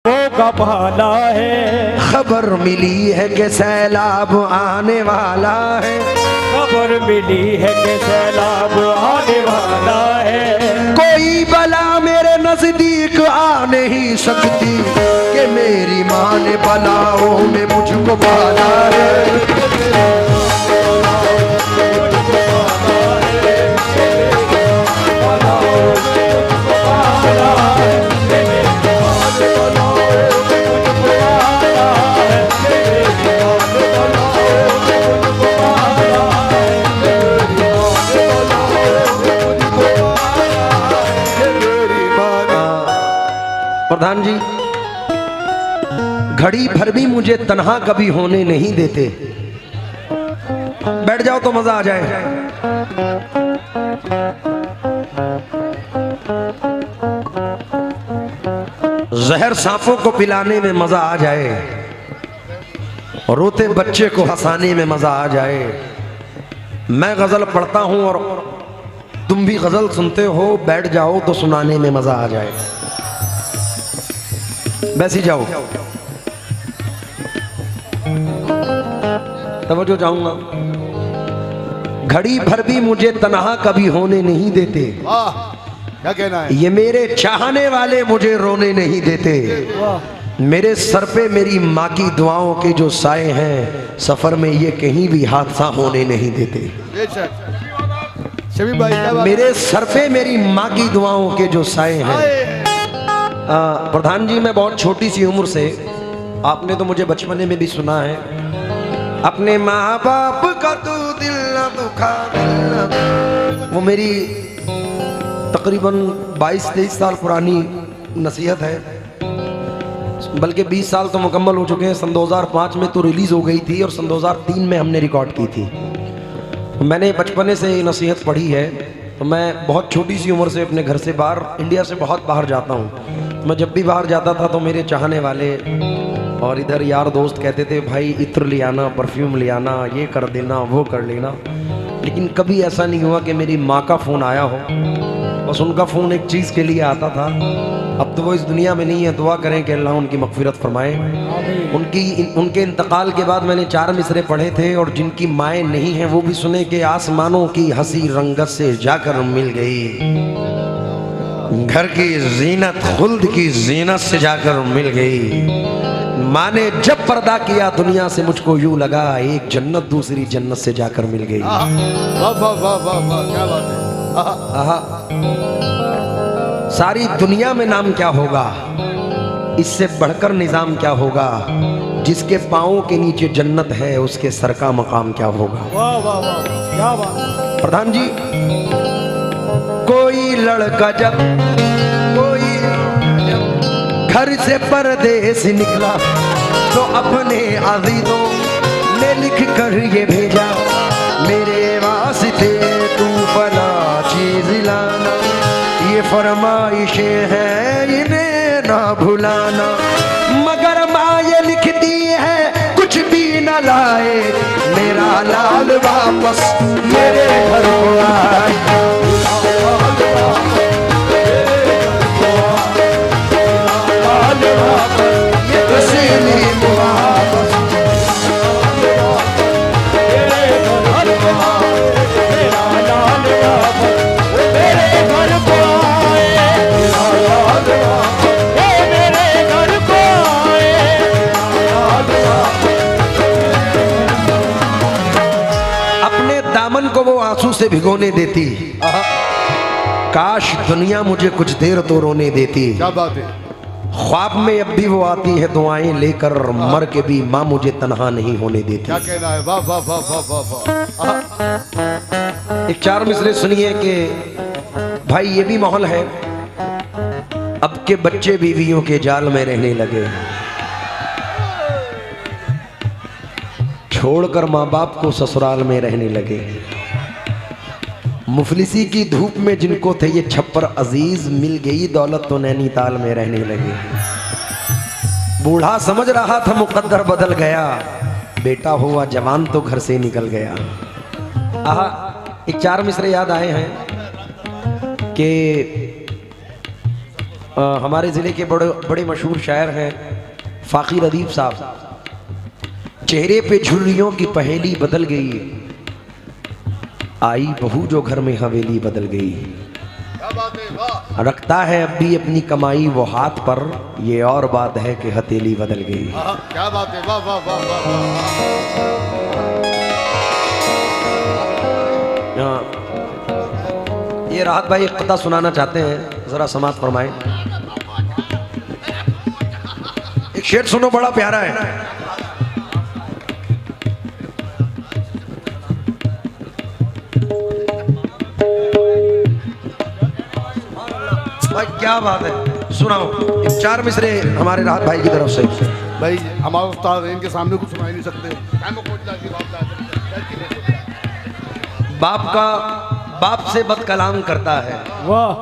का भाला है। खबर मिली है कि सैलाब आने वाला है। खबर मिली है कि सैलाब आने वाला है। कोई बला मेरे नजदीक आ नहीं सकती कि मेरी माँ ने बलाओं में मुझको पाला है। प्रधान जी, घड़ी भर भी मुझे तन्हा कभी होने नहीं देते। बैठ जाओ तो मजा आ जाए। जहर सांपों को पिलाने में मजा आ जाए, रोते बच्चे को हंसाने में मजा आ जाए। मैं गजल पढ़ता हूं और तुम भी गजल सुनते हो, बैठ जाओ तो सुनाने में मजा आ जाए। बैसी जाओ, तवज्जो चाहूंगा। घड़ी भर भी मुझे तन्हा कभी होने नहीं देते। क्या कहना है? ये मेरे चाहने वाले मुझे रोने नहीं देते। मेरे सर पे मेरी माँ की दुआओं के जो साए हैं, सफर में ये कहीं भी हादसा होने नहीं देते। शबीब भाई, क्या बात? मेरे सर पे मेरी माँ की दुआओं के जो साए हैं। प्रधान जी, मैं बहुत छोटी सी उम्र से, आपने तो मुझे बचपने में भी सुना है, अपने माँ बाप का तू दिल न दुखा, वो मेरी तकरीबन 22-23 साल पुरानी नसीहत है। बल्कि 20 साल तो मुकम्मल हो चुके हैं। सन 2005 में तो रिलीज़ हो गई थी और सन 2003 में हमने रिकॉर्ड की थी। मैंने बचपने से ये नसीहत पढ़ी है। तो मैं बहुत छोटी सी उम्र से अपने घर से बाहर, इंडिया से बहुत बाहर जाता हूँ। मैं जब भी बाहर जाता था तो मेरे चाहने वाले और इधर यार दोस्त कहते थे, भाई इत्र ले आना, परफ्यूम ले आना, ये कर देना, वो कर लेना। लेकिन कभी ऐसा नहीं हुआ कि मेरी माँ का फ़ोन आया हो। बस उनका फ़ोन एक चीज़ के लिए आता था। अब तो वो इस दुनिया में नहीं है। दुआ करें कि अल्लाह उनकी मग़फ़िरत फरमाए। उनके इंतकाल के बाद मैंने 4 मिसरे पढ़े थे, और जिनकी माएँ नहीं हैं वो भी सुने कि आसमानों की हंसी रंगत से जाकर मिल गई, घर की जीनत खुल्द की जीनत से जाकर मिल गई। माँ ने जब पर्दा किया दुनिया से, मुझको यूं लगा एक जन्नत दूसरी जन्नत से जाकर मिल गई। वाह वाह वाह वाह वाह, क्या बात है। सारी दुनिया में नाम क्या होगा, इससे बढ़कर निजाम क्या होगा। जिसके पाँव के नीचे जन्नत है उसके सर का मकाम क्या होगा। वाह वाह वाह, क्या बात। प्रधान जी, कोई लड़का जब घर से परदेस निकला तो अपने अज़ीज़ों ने लिख कर ये भेजा, मेरे वास्ते तू फला चीज़ लाना, ये फरमाइशें हैं इन्हें ना भुलाना। मगर माँ ये लिखती है कुछ भी न लाए, मेरा लाल वापस मेरे घर को आए। अपने दामन को वो आंसू से भिगोने देती, काश दुनिया मुझे कुछ देर तो रोने देती। क्या बात है। ख्वाब में अब भी वो आती है दुआएं लेकर, मर के भी माँ मुझे तन्हा नहीं होने देती। क्या कहना है? वाह वाह वाह वाह वाह वाह। एक 4 मिसरे सुनिए कि भाई ये भी माहौल है, अब के बच्चे बीवियों के जाल में रहने लगे, छोड़कर माँ बाप को ससुराल में रहने लगे। मुफलिसी की धूप में जिनको थे ये छप्पर अजीज, मिल गई दौलत तो नैनीताल में रहने लगे। बूढ़ा समझ रहा था मुकद्दर बदल गया, बेटा हुआ जवान तो घर से निकल गया। आहा, एक 4 मिसरे याद आए हैं कि हमारे ज़िले के बड़े बड़े मशहूर शायर हैं फ़ाक़िर अदीब साहब। चेहरे पे झुर्रियों की पहेली बदल गई, आई बहू जो घर में हवेली बदल गई। क्या बात है, वाह। रखता है अब भी अपनी कमाई वो हाथ पर, ये और बात है कि हथेली बदल गई। क्या बात है, वाह वाह वाह वाह वाह। ये राहत भाई एक कथा सुनाना चाहते हैं, जरा समात फरमाएं। एक शेर सुनो, बड़ा प्यारा है। भाई क्या बात है, सुनाओ। एक 4 मिसरे हमारे राहत भाई की तरफ से। भाई हमारे उस्ताद हैं, इनके सामने कुछ सुना ही नहीं सकते। बाप से बद कलाम करता है वाह।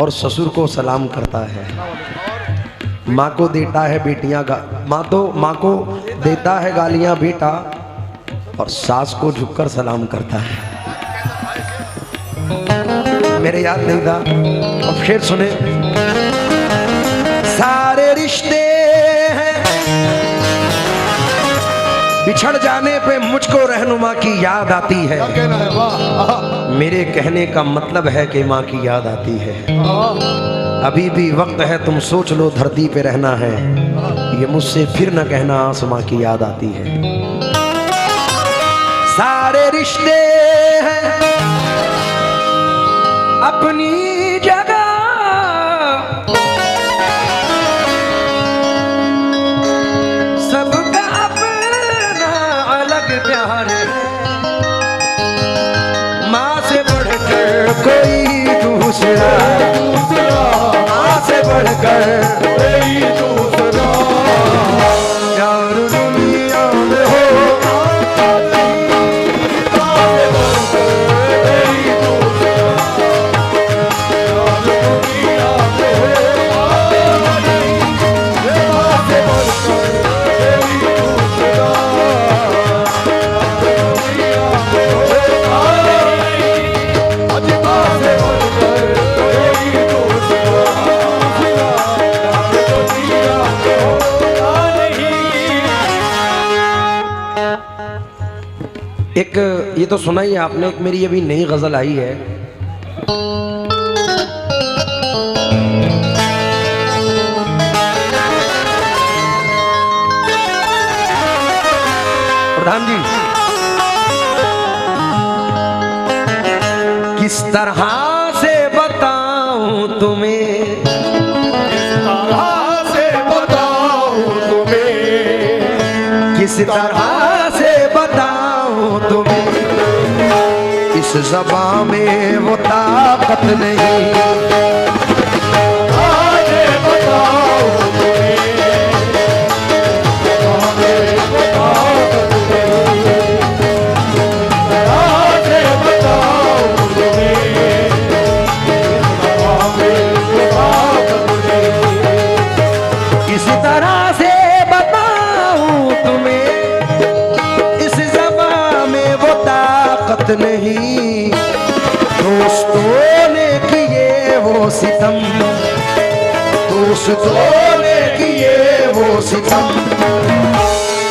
और ससुर को सलाम करता है। माँ को देता है बेटियां माँ को देता है गालियां बेटा, और सास को झुककर सलाम करता है। मेरे याद नहीं था, अब शेर सुने। सारे रिश्ते हैं बिछड़ जाने पे मुझको रहनुमा की याद आती है। क्या कहना है, वाह। मेरे कहने का मतलब है कि माँ की याद आती है। अभी भी वक्त है, तुम सोच लो धरती पे रहना है, ये मुझसे फिर न कहना आसमां की याद आती है। सारे रिश्ते हैं अपनी जगह, सबका अपना अलग प्यार है। माँ से बढ़कर कोई दूसरा, माँ से बढ़कर कोई दूसरा यार दुनिया में हो। एक ये तो सुना ही है आपने, एक मेरी अभी नई गजल आई है। प्रधान जी, किस तरह से बताऊं तुम्हें, किस तरह से बताऊं तुम्हें, इस ज़बां में वो ताकत नहीं। आगे बताओ किस तरह से बताऊं तुम्हें, इस ज़बां में वो ताकत नहीं। दोस्तों ने किए वो सितम, दोस्तों ने किए वो सितम,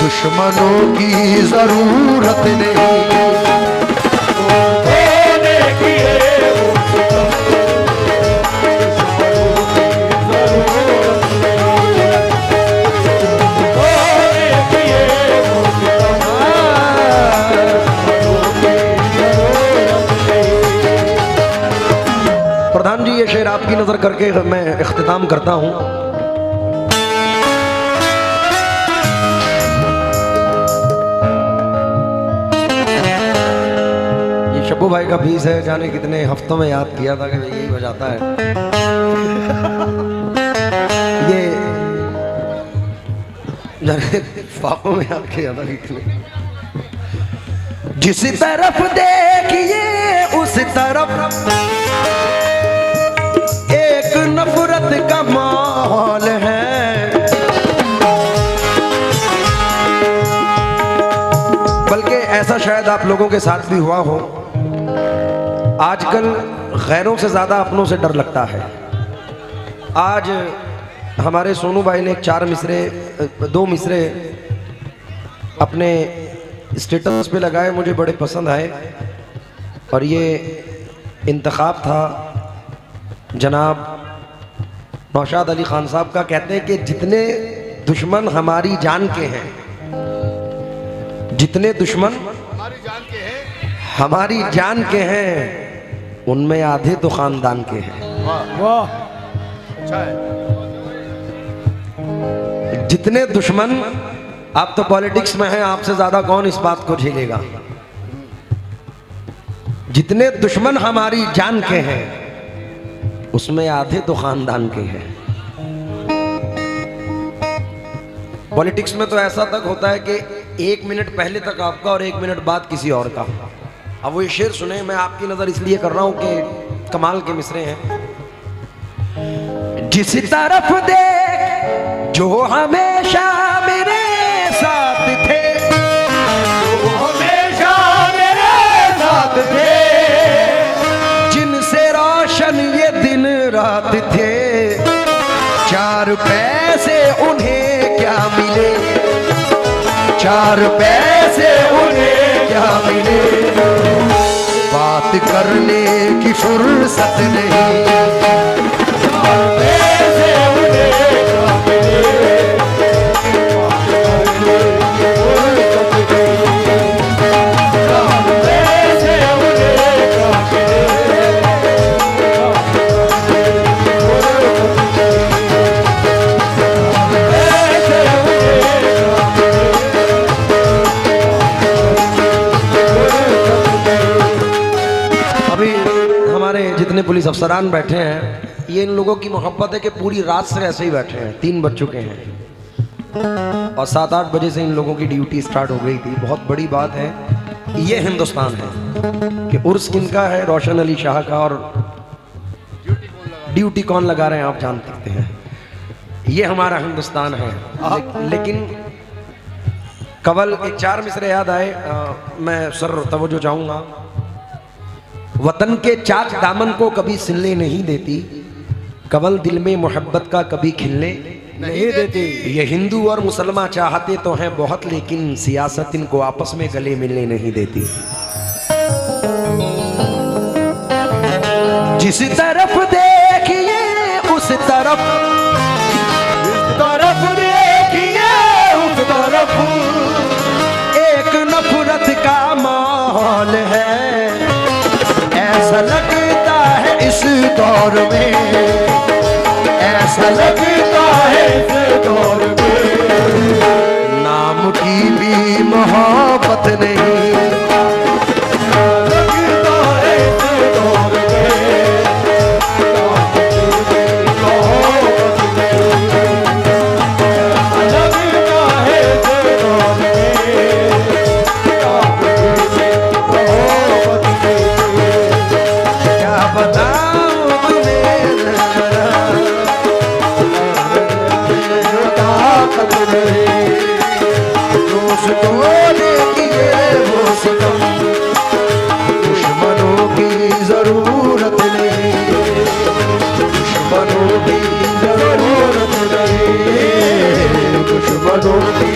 दुश्मनों की जरूरत नहीं। प्रधान जी, ये शेर आपकी नजर करके मैं इख्तिताम करता हूं। ये शब्बू भाई का पीस है, जाने कितने हफ्तों में याद किया था कि यही बजाता है। ये जाने फाकों में याद किया था कितने। जिस तरफ देखिए उस तरफ एक नफरत का माहौल है, बल्कि ऐसा शायद आप लोगों के साथ भी हुआ हो। आजकल गैरों से ज्यादा अपनों से डर लगता है। आज हमारे सोनू भाई ने 2 मिसरे अपने स्टेटस पे लगाए, मुझे बड़े पसंद आए। और ये इंतखाब था जनाब नौशाद अली खान साहब का। कहते हैं कि जितने दुश्मन हमारी जान के हैं, जितने दुश्मन हमारी जान के हैं, उनमें आधे तो खानदान के हैं। वाह अच्छा है। जितने दुश्मन, आप तो पॉलिटिक्स में हैं, आपसे ज्यादा कौन इस बात को झेलेगा। जितने दुश्मन हमारी जान के हैं, उसमें आधे तो खानदान के हैं। पॉलिटिक्स में तो ऐसा तक होता है कि 1 मिनट पहले तक आपका और 1 मिनट बाद किसी और का। अब वो ये शेर सुने, मैं आपकी नजर इसलिए कर रहा हूं कि कमाल के मिसरे हैं। जिस तरफ देख जो हमेशा मेरे साथ थे, वो हमेशा मेरे साथ थे, जिनसे रोशन ये दिन रात थे, 4 पैसे उन्हें क्या मिले, 4 पैसे उन्हें क्या मिले, बात करने की फुर्सत नहीं, पैसे उन्हें क्या मिले, पैसे उन्हें क्या अभी हमारे जितने पुलिस अफसरान बैठे हैं, ये इन लोगों की मोहब्बत है कि पूरी रात से ऐसे ही बैठे हैं। 3 बज चुके हैं और 7-8 बजे से इन लोगों की ड्यूटी स्टार्ट हो गई थी। बहुत बड़ी बात है, ये हिंदुस्तान है कि उर्स किनका है, रोशन अली शाह का, और ड्यूटी कौन लगा रहे हैं आप जान सकते हैं। ये हमारा हिंदुस्तान है। लेकिन कवल एक 4 मिसरे याद आए, मैं सर तवज्जो चाहूंगा। वतन के चाक दामन को कभी सिलने नहीं देती, कवल दिल में मोहब्बत का कभी खिलने नहीं देती। ये हिंदू और मुसलमान चाहते तो हैं बहुत, लेकिन सियासत इनको आपस में गले मिलने नहीं देती। जिस तरफ देखिए उस तरफ, तरफ देखिए उस तरफ, एक नफरत का माहौल है। ऐसा लगता है इस दौर में, ऐसा लगता है इस दौर में, नाम की भी मोहब्बत नहीं, लगता है इस दौर में, लगता है इस दौर क्या बताऊं तुम्हें, ताकत नहीं, दोस्तों ने किए वो सितम, दुश्मनों की जरूरत नहीं, दुश्मनों की जरूरत नहीं, दुश्मनों की